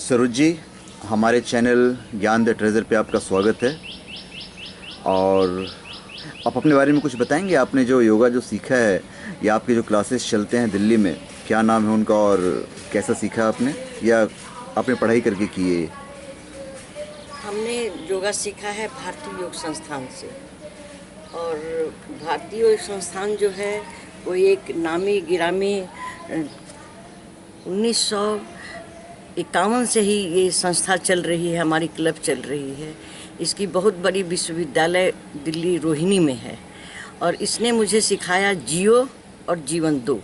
सरोज जी, हमारे चैनल ज्ञान the treasure पे आपका स्वागत है। और आप अपने बारे में कुछ बताएंगे? आपने जो योगा जो सीखा है या आपके जो क्लासेस चलते हैं दिल्ली में, क्या नाम है उनका और कैसा सीखा आपने, या आपने पढ़ाई करके की है? हमने योगा सीखा है भारतीय योग संस्थान से। और भारतीय योग संस्थान जो है वो एक नामी गिरामी 1951 से ही ये संस्था चल रही है, हमारी क्लब चल रही है। इसकी बहुत बड़ी विश्वविद्यालय दिल्ली रोहिणी में है और इसने मुझे सिखाया जियो और जीवन दो।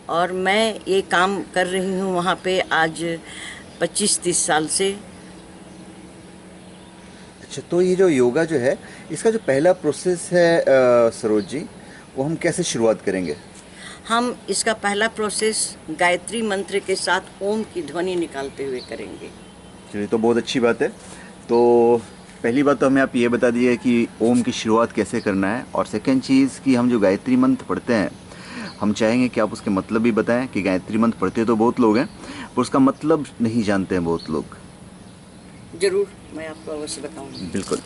और मैं ये काम कर रही हूँ वहाँ पे आज 25-30 साल से। अच्छा, तो ये जो योगा जो है, इसका जो पहला प्रोसेस है सरोज जी, वो हम कैसे शुरुआत करेंगे? हम इसका पहला प्रोसेस गायत्री मंत्र के साथ ओम की ध्वनि निकालते हुए करेंगे। चलिए, तो बहुत अच्छी बात है। तो पहली बात तो हमें आप ये बता दिए कि ओम की शुरुआत कैसे करना है, और सेकंड चीज़ कि हम जो गायत्री मंत्र पढ़ते हैं, हम चाहेंगे कि आप उसके मतलब भी बताएं कि गायत्री मंत्र पढ़ते तो बहुत लोग हैं पर उसका मतलब नहीं जानते हैं बहुत लोग। जरूर, मैं आपको अवश्य बताऊंगी। बिल्कुल।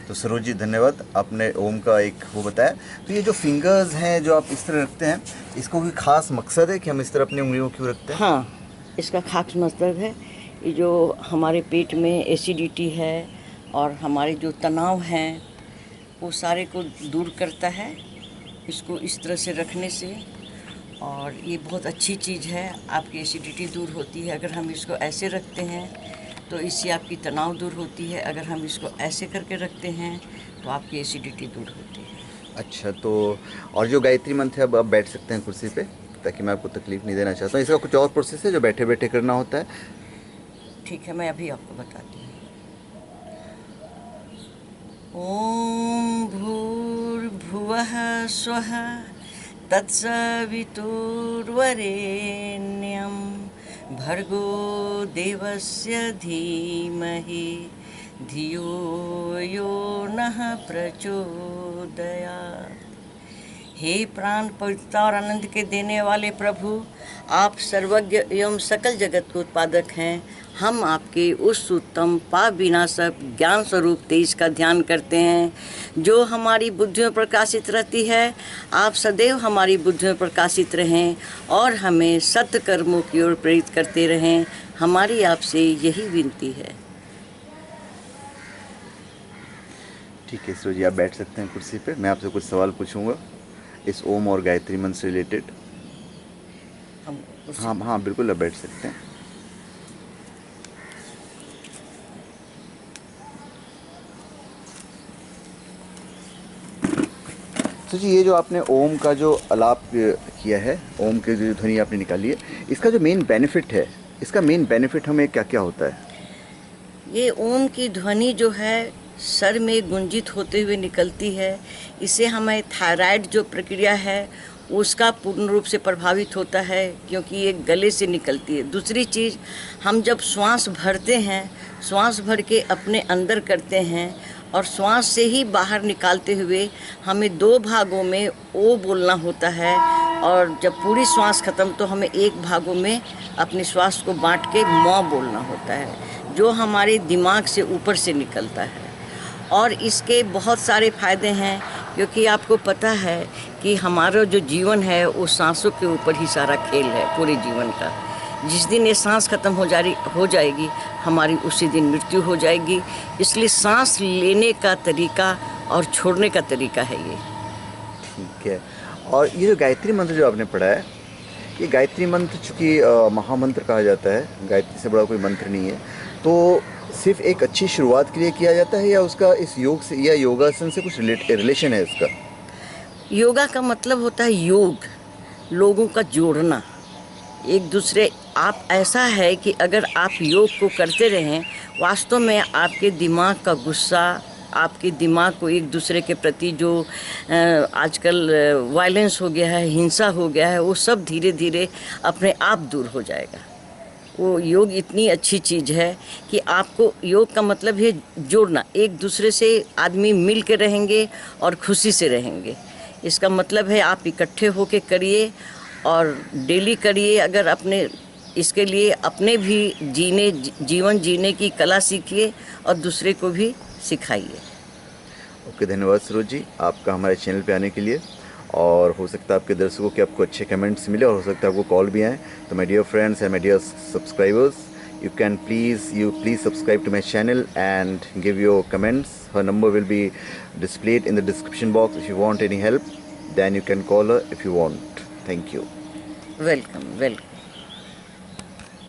तो सरोज जी, धन्यवाद, आपने ओम का एक वो बताया। तो ये जो फिंगर्स हैं जो आप इस तरह रखते हैं, इसको कोई खास मकसद है कि हम इस तरह अपनी उंगलियों क्यों रखते हैं? हाँ, इसका खास मतलब है ये जो हमारे पेट में एसिडिटी है और हमारे जो तनाव हैं वो सारे को दूर करता है इसको इस तरह से रखने से। और ये बहुत अच्छी चीज़ है, आपकी एसिडिटी दूर होती है अगर हम इसको ऐसे रखते हैं, तो इससे आपकी तनाव दूर होती है। अगर हम इसको ऐसे करके रखते हैं तो आपकी एसिडिटी दूर होती है। अच्छा, तो और जो गायत्री मंत्र है, अब आप बैठ सकते हैं कुर्सी पे, ताकि मैं आपको तकलीफ नहीं देना चाहता हूँ। इसका कुछ और प्रोसेस है जो बैठे बैठे करना होता है? ठीक है, मैं अभी आपको बताती हूँ। ओम भूर्भुवः स्वः तत्सवितुर्वरेण्यं भर्गो देवस्य धीमहि धियो यो नः प्रचोदयात्। हे प्राण पवित्रता और आनंद के देने वाले प्रभु, आप सर्वज्ञ एवं सकल जगत के उत्पादक हैं। हम आपके उस उत्तम पाप विनाशक ज्ञान स्वरूप तेज का ध्यान करते हैं जो हमारी बुद्धि में प्रकाशित रहती है। आप सदैव हमारी बुद्धि में प्रकाशित रहें और हमें सत्य कर्मों की ओर प्रेरित करते रहें। हमारी आपसे यही विनती है। ठीक है सरोज जी, आप बैठ सकते हैं कुर्सी पे। मैं आपसे कुछ सवाल पूछूंगा इस ओम और गायत्री मंत्र से रिलेटेड। हाँ हाँ, बिल्कुल, आप बैठ सकते हैं। तो जी, ये जो आपने ओम का जो आलाप किया है, ओम की जो ध्वनि आपने निकाली है, इसका जो मेन बेनिफिट है, इसका मेन बेनिफिट हमें क्या क्या होता है? ये ओम की ध्वनि जो है सर में गुंजित होते हुए निकलती है। इससे हमें थायराइड जो प्रक्रिया है उसका पूर्ण रूप से प्रभावित होता है, क्योंकि ये गले से निकलती है। दूसरी चीज़, हम जब श्वास भरते हैं, श्वास भर के अपने अंदर करते हैं और श्वास से ही बाहर निकालते हुए हमें 2 भागों में ओ बोलना होता है। और जब पूरी श्वास ख़त्म तो हमें 1 भागों में अपने श्वास को बांट के मौ बोलना होता है, जो हमारे दिमाग से ऊपर से निकलता है। और इसके बहुत सारे फायदे हैं, क्योंकि आपको पता है कि हमारा जो जीवन है वो सांसों के ऊपर ही सारा खेल है पूरे जीवन का। जिस दिन ये सांस खत्म हो जाएगी, हमारी उसी दिन मृत्यु हो जाएगी। इसलिए सांस लेने का तरीका और छोड़ने का तरीका है ये। ठीक है। और ये जो गायत्री मंत्र जो आपने पढ़ा है, ये गायत्री मंत्र चूँकि महामंत्र कहा जाता है, गायत्री से बड़ा कोई मंत्र नहीं है, तो सिर्फ एक अच्छी शुरुआत के लिए किया जाता है या उसका इस योग से या योगासन से कुछ रिलेशन है इसका? योगा का मतलब होता है योग, लोगों का जोड़ना एक दूसरे। आप ऐसा है कि अगर आप योग को करते रहें, वास्तव में आपके दिमाग का गुस्सा, आपके दिमाग को एक दूसरे के प्रति जो आजकल वायलेंस हो गया है, हिंसा हो गया है, वो सब धीरे धीरे अपने आप दूर हो जाएगा। वो योग इतनी अच्छी चीज़ है कि आपको, योग का मतलब है जोड़ना, एक दूसरे से आदमी मिल के रहेंगे और खुशी से रहेंगे। इसका मतलब है आप इकट्ठे होके करिए और डेली करिए। अगर अपने इसके लिए अपने भी जीवन जीने की कला सीखिए और दूसरे को भी सिखाइए। ओके, धन्यवाद सरोज जी आपका हमारे चैनल पे आने के लिए। और हो सकता है आपके दर्शकों के आपको अच्छे कमेंट्स मिले और हो सकता है आपको कॉल भी आए। तो my dear friends and my dear subscribers, you please subscribe to my channel and give your comments. Her number will be displayed in the description box. If you want any help, then you can call her if you want. Thank you. Welcome.